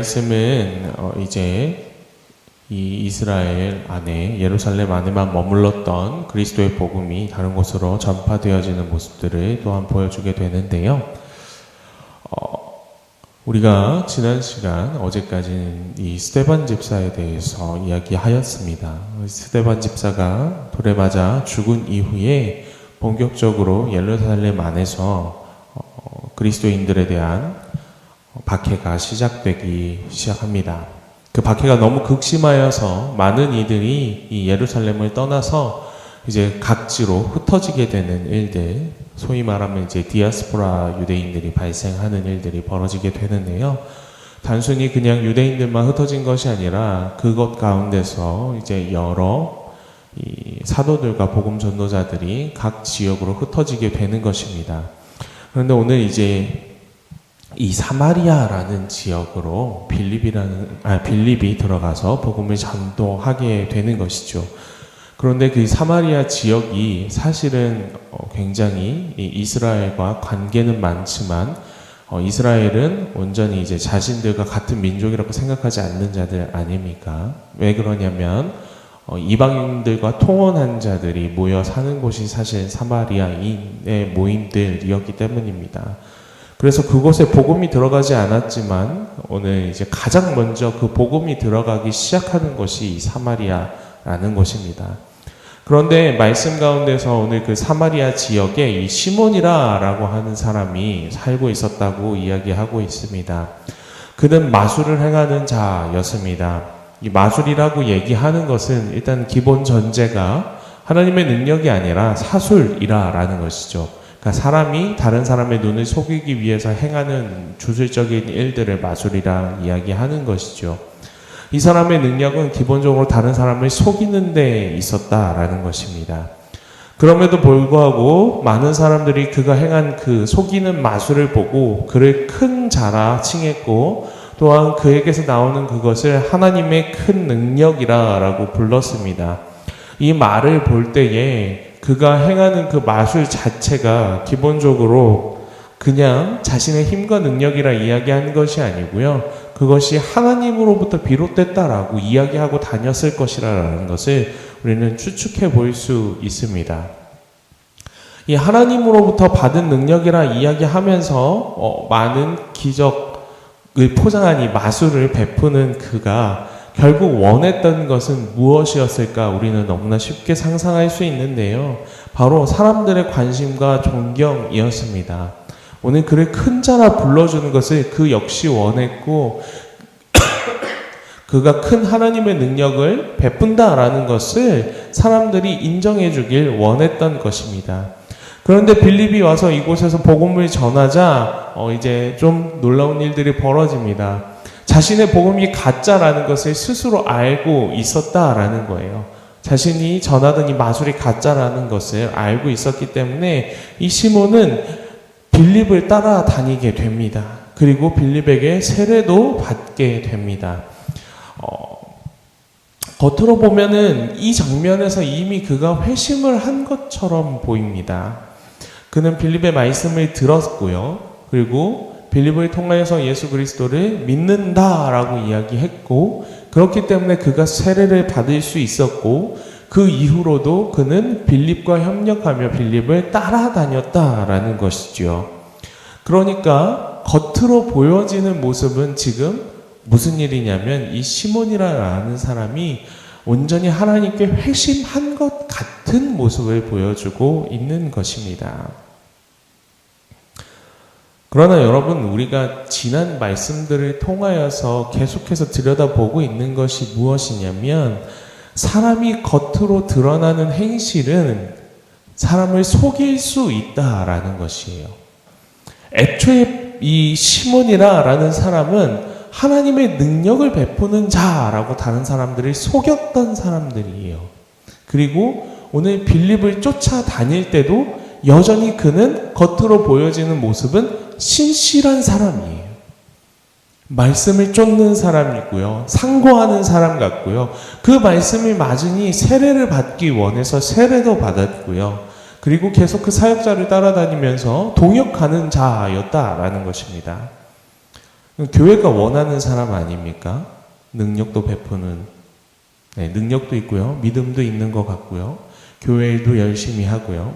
말씀은 이제 이 이스라엘 안에, 예루살렘 안에만 머물렀던 그리스도의 복음이 다른 곳으로 전파되어지는 모습들을 또한 보여주게 되는데요. 우리가 지난 시간, 어제까지는 이 스데반 집사에 대해서 이야기하였습니다. 스데반 집사가 돌에 맞아 죽은 이후에 본격적으로 예루살렘 안에서 그리스도인들에 대한 박해가 시작합니다. 그 박해가 너무 극심하여서 많은 이들이 이 예루살렘을 떠나서 이제 각지로 흩어지게 되는 일들, 소위 말하면 이제 디아스포라 유대인들이 발생하는 일들이 벌어지게 되는데요. 단순히 그냥 유대인들만 흩어진 것이 아니라 그것 가운데서 이제 여러 이 사도들과 복음 전도자들이 각 지역으로 흩어지게 되는 것입니다. 그런데 오늘 이제 이 사마리아라는 지역으로 빌립이 들어가서 복음을 전도하게 되는 것이죠. 그런데 그 사마리아 지역이 사실은 굉장히 이스라엘과 관계는 많지만 이스라엘은 온전히 이제 자신들과 같은 민족이라고 생각하지 않는 자들 아닙니까? 왜 그러냐면 이방인들과 통혼한 자들이 모여 사는 곳이 사실 사마리아인의 모임들이었기 때문입니다. 그래서 그곳에 복음이 들어가지 않았지만 오늘 이제 가장 먼저 그 복음이 들어가기 시작하는 것이 이 사마리아라는 것입니다. 그런데 말씀 가운데서 오늘 그 사마리아 지역에 이 시몬이라고 하는 사람이 살고 있었다고 이야기하고 있습니다. 그는 마술을 행하는 자였습니다. 이 마술이라고 얘기하는 것은 일단 기본 전제가 하나님의 능력이 아니라 사술이라는 것이죠. 그러니까 사람이 다른 사람의 눈을 속이기 위해서 행하는 주술적인 일들을 마술이라 이야기하는 것이죠. 이 사람의 능력은 기본적으로 다른 사람을 속이는 데 있었다라는 것입니다. 그럼에도 불구하고 많은 사람들이 그가 행한 그 속이는 마술을 보고 그를 큰 자라 칭했고 또한 그에게서 나오는 그것을 하나님의 큰 능력이라고 불렀습니다. 이 말을 볼 때에 그가 행하는 그 마술 자체가 기본적으로 그냥 자신의 힘과 능력이라 이야기하는 것이 아니고요. 그것이 하나님으로부터 비롯됐다라고 이야기하고 다녔을 것이라는 것을 우리는 추측해 볼 수 있습니다. 이 하나님으로부터 받은 능력이라 이야기하면서 많은 기적을 포장한 이 마술을 베푸는 그가 결국 원했던 것은 무엇이었을까 우리는 너무나 쉽게 상상할 수 있는데요. 바로 사람들의 관심과 존경이었습니다. 오늘 그를 큰 자라 불러주는 것을 그 역시 원했고 그가 큰 하나님의 능력을 베푼다라는 것을 사람들이 인정해 주길 원했던 것입니다. 그런데 빌립이 와서 이곳에서 복음을 전하자 이제 좀 놀라운 일들이 벌어집니다. 자신의 복음이 가짜라는 것을 스스로 알고 있었다라는 거예요. 자신이 전하던 이 마술이 가짜라는 것을 알고 있었기 때문에 이 시몬은 빌립을 따라다니게 됩니다. 그리고 빌립에게 세례도 받게 됩니다. 겉으로 보면은 이 장면에서 이미 그가 회심을 한 것처럼 보입니다. 그는 빌립의 말씀을 들었고요. 그리고 빌립을 통하여서 예수 그리스도를 믿는다라고 이야기했고 그렇기 때문에 그가 세례를 받을 수 있었고 그 이후로도 그는 빌립과 협력하며 빌립을 따라다녔다라는 것이죠. 그러니까 겉으로 보여지는 모습은 지금 무슨 일이냐면 이 시몬이라는 사람이 온전히 하나님께 회심한 것 같은 모습을 보여주고 있는 것입니다. 그러나 여러분, 우리가 지난 말씀들을 통하여서 계속해서 들여다보고 있는 것이 무엇이냐면 사람이 겉으로 드러나는 행실은 사람을 속일 수 있다라는 것이에요. 애초에 이 시몬이라는 사람은 하나님의 능력을 베푸는 자라고 다른 사람들을 속였던 사람들이에요. 그리고 오늘 빌립을 쫓아다닐 때도 여전히 그는 겉으로 보여지는 모습은 신실한 사람이에요. 말씀을 쫓는 사람이고요. 상고하는 사람 같고요. 그 말씀이 맞으니 세례를 받기 원해서 세례도 받았고요. 그리고 계속 그 사역자를 따라다니면서 동역하는 자였다라는 것입니다. 교회가 원하는 사람 아닙니까? 능력도 베푸는, 능력도 있고요. 믿음도 있는 것 같고요. 교회도 열심히 하고요.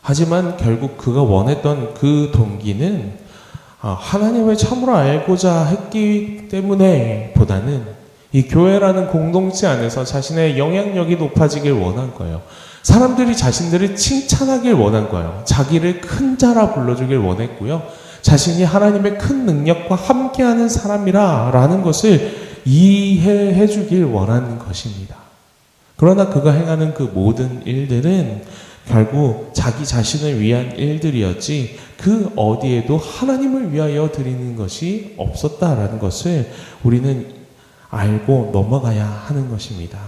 하지만 결국 그가 원했던 그 동기는 하나님을 참으로 알고자 했기 때문에 보다는 이 교회라는 공동체 안에서 자신의 영향력이 높아지길 원한 거예요. 사람들이 자신들을 칭찬하길 원한 거예요. 자기를 큰 자라 불러주길 원했고요. 자신이 하나님의 큰 능력과 함께하는 사람이라 라는 것을 이해해 주길 원하는 것입니다. 그러나 그가 행하는 그 모든 일들은 결국 자기 자신을 위한 일들이었지 그 어디에도 하나님을 위하여 드리는 것이 없었다라는 것을 우리는 알고 넘어가야 하는 것입니다.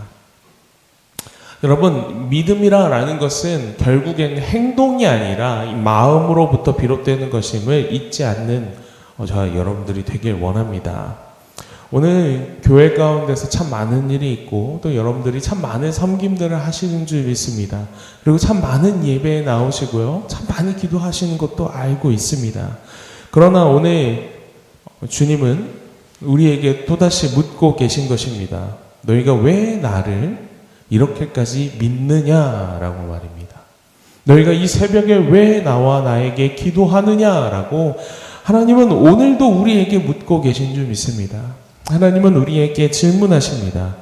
여러분, 믿음이라는 것은 결국엔 행동이 아니라 마음으로부터 비롯되는 것임을 잊지 않는 저와 여러분들이 되길 원합니다. 오늘 교회 가운데서 참 많은 일이 있고 또 여러분들이 참 많은 섬김들을 하시는 줄 믿습니다. 그리고 참 많은 예배에 나오시고요. 참 많이 기도하시는 것도 알고 있습니다. 그러나 오늘 주님은 우리에게 또다시 묻고 계신 것입니다. 너희가 왜 나를 이렇게까지 믿느냐라고 말입니다. 너희가 이 새벽에 왜 나와 나에게 기도하느냐라고 하나님은 오늘도 우리에게 묻고 계신 줄 믿습니다. 하나님은 우리에게 질문하십니다.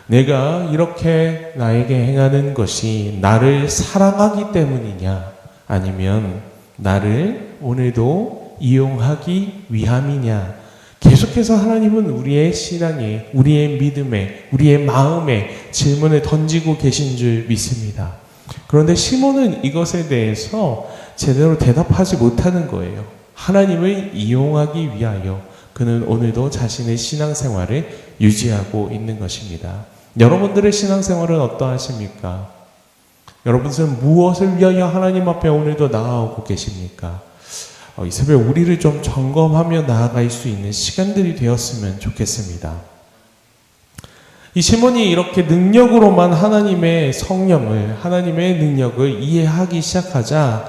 내가 이렇게 나에게 행하는 것이 나를 사랑하기 때문이냐? 아니면 나를 오늘도 이용하기 위함이냐? 계속해서 하나님은 우리의 신앙에, 우리의 믿음에, 우리의 마음에 질문을 던지고 계신 줄 믿습니다. 그런데 시몬은 이것에 대해서 제대로 대답하지 못하는 거예요. 하나님을 이용하기 위하여 그는 오늘도 자신의 신앙생활을 유지하고 있는 것입니다. 여러분들의 신앙생활은 어떠하십니까? 여러분들은 무엇을 위하여 하나님 앞에 오늘도 나아오고 계십니까? 이 새벽 우리를 좀 점검하며 나아갈 수 있는 시간들이 되었으면 좋겠습니다. 이 시몬이 이렇게 능력으로만 하나님의 성령을, 하나님의 능력을 이해하기 시작하자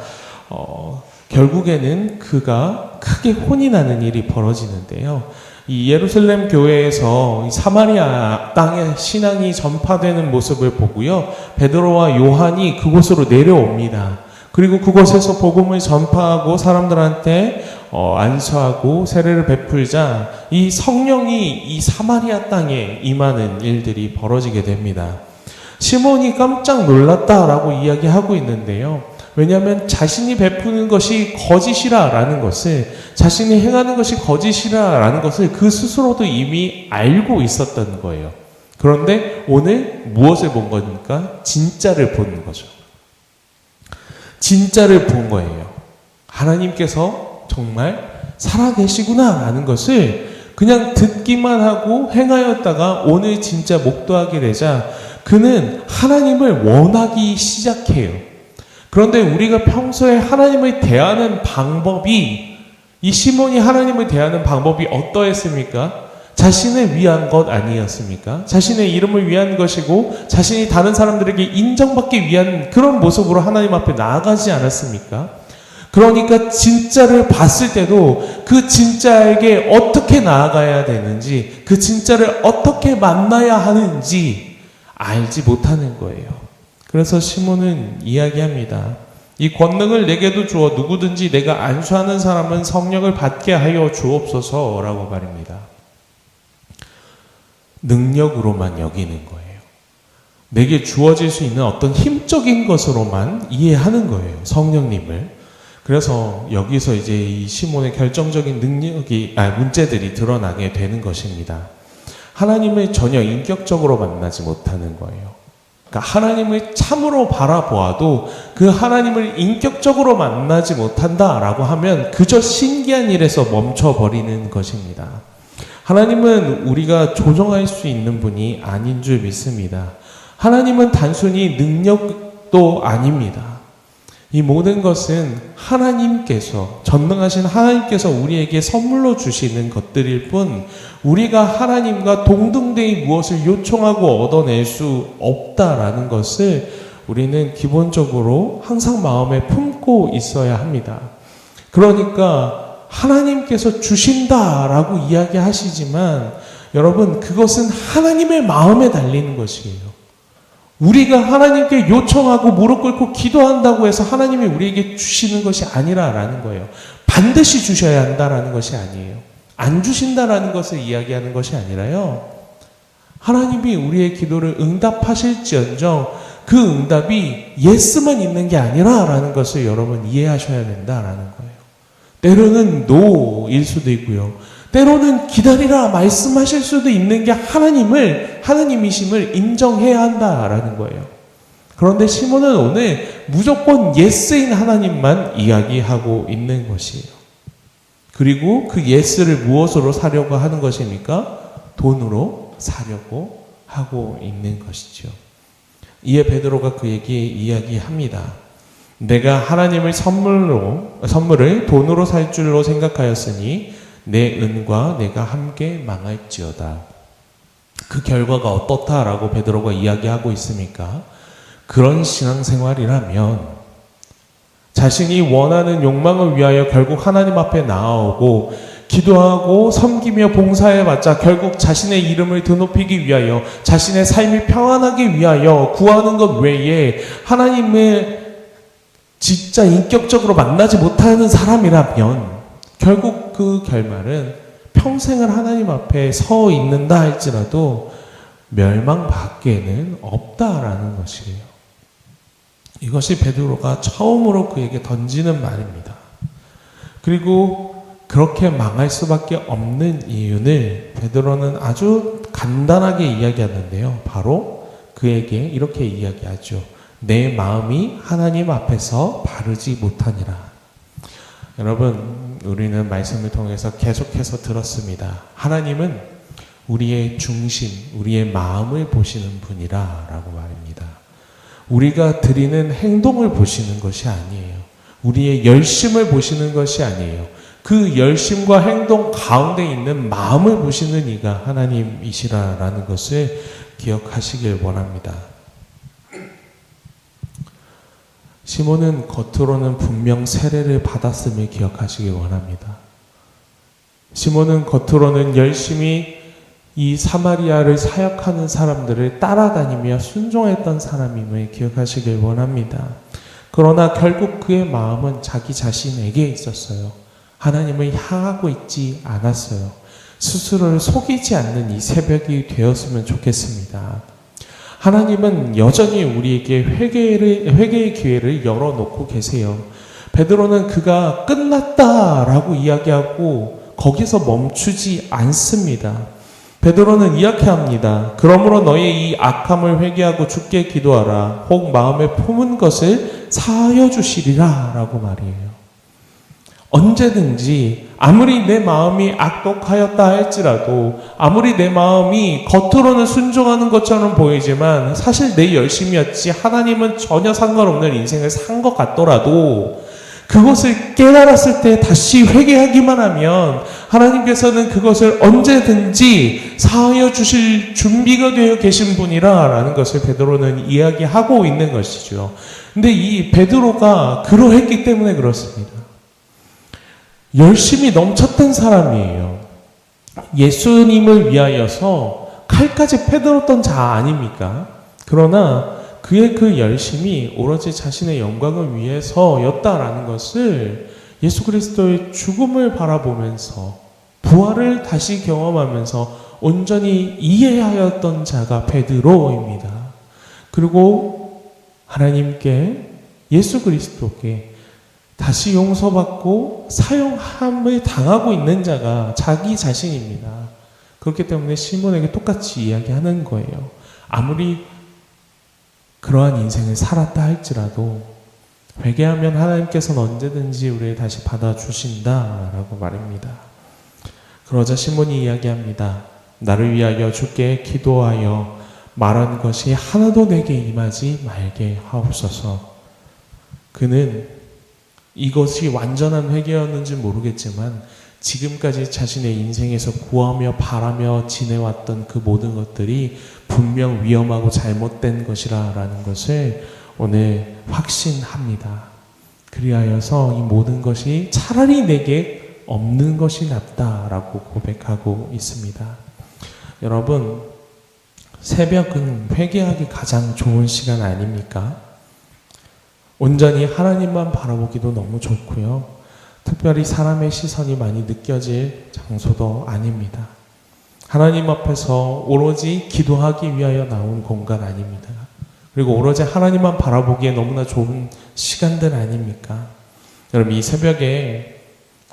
결국에는 그가 크게 혼이 나는 일이 벌어지는데요. 이 예루살렘 교회에서 사마리아 땅에 신앙이 전파되는 모습을 보고요. 베드로와 요한이 그곳으로 내려옵니다. 그리고 그곳에서 복음을 전파하고 사람들한테 안수하고 세례를 베풀자 이 성령이 이 사마리아 땅에 임하는 일들이 벌어지게 됩니다. 시몬이 깜짝 놀랐다라고 이야기하고 있는데요. 왜냐하면 자신이 베푸는 것이 거짓이라라는 것을, 자신이 행하는 것이 거짓이라라는 것을 그 스스로도 이미 알고 있었던 거예요. 그런데 오늘 무엇을 본 겁니까? 진짜를 보는 거죠. 진짜를 본 거예요. 하나님께서 정말 살아계시구나라는 것을 그냥 듣기만 하고 행하였다가 오늘 진짜 목도하게 되자 그는 하나님을 원하기 시작해요. 그런데 우리가 평소에 하나님을 대하는 방법이, 이 시몬이 하나님을 대하는 방법이 어떠했습니까? 자신을 위한 것 아니었습니까? 자신의 이름을 위한 것이고 자신이 다른 사람들에게 인정받기 위한 그런 모습으로 하나님 앞에 나아가지 않았습니까? 그러니까 진짜를 봤을 때도 그 진짜에게 어떻게 나아가야 되는지, 그 진짜를 어떻게 만나야 하는지 알지 못하는 거예요. 그래서 시몬은 이야기합니다. 이 권능을 내게도 주어 누구든지 내가 안수하는 사람은 성령을 받게 하여 주옵소서라고 말입니다. 능력으로만 여기는 거예요. 내게 주어질 수 있는 어떤 힘적인 것으로만 이해하는 거예요. 성령님을. 그래서 여기서 이제 이 시몬의 결정적인 문제들이 드러나게 되는 것입니다. 하나님을 전혀 인격적으로 만나지 못하는 거예요. 그러니까 하나님을 참으로 바라보아도 그 하나님을 인격적으로 만나지 못한다라고 하면 그저 신기한 일에서 멈춰버리는 것입니다. 하나님은 우리가 조정할 수 있는 분이 아닌 줄 믿습니다. 하나님은 단순히 능력도 아닙니다. 이 모든 것은 하나님께서, 전능하신 하나님께서 우리에게 선물로 주시는 것들일 뿐 우리가 하나님과 동등되이 무엇을 요청하고 얻어낼 수 없다라는 것을 우리는 기본적으로 항상 마음에 품고 있어야 합니다. 그러니까 하나님께서 주신다라고 이야기하시지만 여러분, 그것은 하나님의 마음에 달리는 것이에요. 우리가 하나님께 요청하고 무릎 꿇고 기도한다고 해서 하나님이 우리에게 주시는 것이 아니라라는 거예요. 반드시 주셔야 한다라는 것이 아니에요. 안 주신다라는 것을 이야기하는 것이 아니라요, 하나님이 우리의 기도를 응답하실지언정 그 응답이 예스만 있는 게 아니라라는 것을 여러분 이해하셔야 된다라는 거예요. 때로는 노일 수도 있고요, 때로는 기다리라 말씀하실 수도 있는 게 하나님이심을 인정해야 한다라는 거예요. 그런데 시몬은 오늘 무조건 예스인 하나님만 이야기하고 있는 것이에요. 그리고 그 예스를 무엇으로 사려고 하는 것입니까? 돈으로 사려고 하고 있는 것이죠. 이에 베드로가 그에게 이야기합니다. 내가 하나님을 선물을 돈으로 살 줄로 생각하였으니 내 은과 내가 함께 망할지어다. 그 결과가 어떻다라고 베드로가 이야기하고 있습니까? 그런 신앙생활이라면 자신이 원하는 욕망을 위하여 결국 하나님 앞에 나아오고 기도하고 섬기며 봉사해봤자 결국 자신의 이름을 드높이기 위하여, 자신의 삶이 평안하기 위하여 구하는 것 외에 하나님을 진짜 인격적으로 만나지 못하는 사람이라면 결국 그 결말은 평생을 하나님 앞에 서 있는다 할지라도 멸망밖에는 없다라는 것이에요. 이것이 베드로가 처음으로 그에게 던지는 말입니다. 그리고 그렇게 망할 수밖에 없는 이유를 베드로는 아주 간단하게 이야기하는데요. 바로 그에게 이렇게 이야기하죠. 내 마음이 하나님 앞에서 바르지 못하니라. 여러분, 우리는 말씀을 통해서 계속해서 들었습니다. 하나님은 우리의 중심, 우리의 마음을 보시는 분이라 라고 말입니다. 우리가 드리는 행동을 보시는 것이 아니에요. 우리의 열심을 보시는 것이 아니에요. 그 열심과 행동 가운데 있는 마음을 보시는 이가 하나님이시라라는 것을 기억하시길 원합니다. 시몬은 겉으로는 분명 세례를 받았음을 기억하시길 원합니다. 시몬은 겉으로는 열심히 이 사마리아를 사역하는 사람들을 따라다니며 순종했던 사람임을 기억하시길 원합니다. 그러나 결국 그의 마음은 자기 자신에게 있었어요. 하나님을 향하고 있지 않았어요. 스스로를 속이지 않는 이 새벽이 되었으면 좋겠습니다. 하나님은 여전히 우리에게 회개의 기회를 열어놓고 계세요. 베드로는 그가 끝났다라고 이야기하고 거기서 멈추지 않습니다. 베드로는 이렇게 합니다. 그러므로 너의 이 악함을 회개하고 주께 기도하라. 혹 마음에 품은 것을 사하여 주시리라 라고 말이에요. 언제든지 아무리 내 마음이 악독하였다 할지라도, 아무리 내 마음이 겉으로는 순종하는 것처럼 보이지만 사실 내 열심이었지 하나님은 전혀 상관없는 인생을 산 것 같더라도 그것을 깨달았을 때 다시 회개하기만 하면 하나님께서는 그것을 언제든지 사하여 주실 준비가 되어 계신 분이라 라는 것을 베드로는 이야기하고 있는 것이죠. 근데 이 베드로가 그러했기 때문에 그렇습니다. 열심히 넘쳤던 사람이에요. 예수님을 위하여서 칼까지 패들었던 자 아닙니까? 그러나 그의 그 열심이 오로지 자신의 영광을 위해서였다라는 것을 예수 그리스도의 죽음을 바라보면서 부활을 다시 경험하면서 온전히 이해하였던 자가 베드로입니다. 그리고 하나님께, 예수 그리스도께 다시 용서받고 사용함을 당하고 있는 자가 자기 자신입니다. 그렇기 때문에 시몬에게 똑같이 이야기하는 거예요. 아무리 그러한 인생을 살았다 할지라도 회개하면 하나님께서는 언제든지 우리를 다시 받아주신다라고 말입니다. 그러자 시몬이 이야기합니다. 나를 위하여 주께 기도하여 말한 것이 하나도 내게 임하지 말게 하옵소서. 그는 이것이 완전한 회개였는지 모르겠지만 지금까지 자신의 인생에서 구하며 바라며 지내왔던 그 모든 것들이 분명 위험하고 잘못된 것이라는 것을 오늘 확신합니다. 그리하여서 이 모든 것이 차라리 내게 없는 것이 낫다라고 고백하고 있습니다. 여러분, 새벽은 회개하기 가장 좋은 시간 아닙니까? 온전히 하나님만 바라보기도 너무 좋고요. 특별히 사람의 시선이 많이 느껴질 장소도 아닙니다. 하나님 앞에서 오로지 기도하기 위하여 나온 공간 아닙니다. 그리고 오로지 하나님만 바라보기에 너무나 좋은 시간들 아닙니까? 여러분, 이 새벽에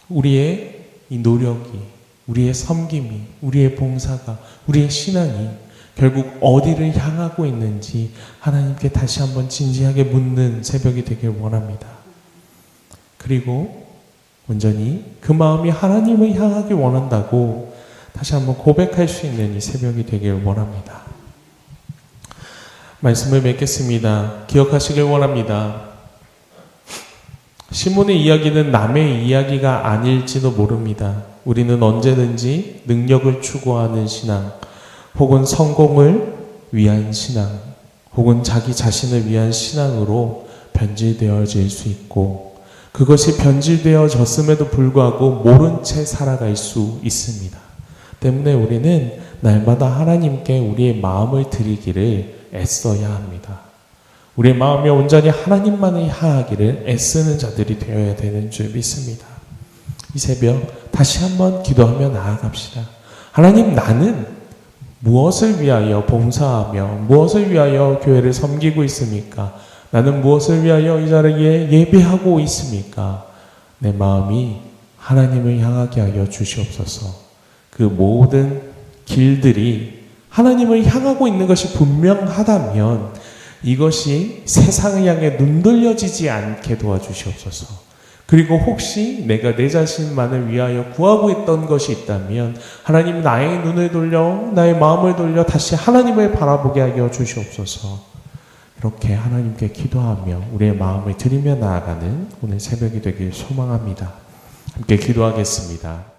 우리의 이 노력이, 우리의 섬김이, 우리의 봉사가, 우리의 신앙이 결국 어디를 향하고 있는지 하나님께 다시 한번 진지하게 묻는 새벽이 되길 원합니다. 그리고 온전히 그 마음이 하나님을 향하기 원한다고 다시 한번 고백할 수 있는 이 새벽이 되길 원합니다. 말씀을 맺겠습니다. 기억하시길 원합니다. 시몬의 이야기는 남의 이야기가 아닐지도 모릅니다. 우리는 언제든지 능력을 추구하는 신앙, 혹은 성공을 위한 신앙, 혹은 자기 자신을 위한 신앙으로 변질되어질 수 있고, 그것이 변질되어졌음에도 불구하고 모른 채 살아갈 수 있습니다. 때문에 우리는 날마다 하나님께 우리의 마음을 드리기를 애써야 합니다. 우리의 마음이 온전히 하나님만을 향하기를 애쓰는 자들이 되어야 되는 줄 믿습니다. 이 새벽 다시 한번 기도하며 나아갑시다. 하나님, 나는 무엇을 위하여 봉사하며 무엇을 위하여 교회를 섬기고 있습니까? 나는 무엇을 위하여 이 자리에 예배하고 있습니까? 내 마음이 하나님을 향하게 하여 주시옵소서. 그 모든 길들이 하나님을 향하고 있는 것이 분명하다면 이것이 세상을 향해 눈돌려지지 않게 도와주시옵소서. 그리고 혹시 내가 내 자신만을 위하여 구하고 있던 것이 있다면 하나님, 나의 눈을 돌려, 나의 마음을 돌려 다시 하나님을 바라보게 하여 주시옵소서. 이렇게 하나님께 기도하며 우리의 마음을 드리며 나아가는 오늘 새벽이 되길 소망합니다. 함께 기도하겠습니다.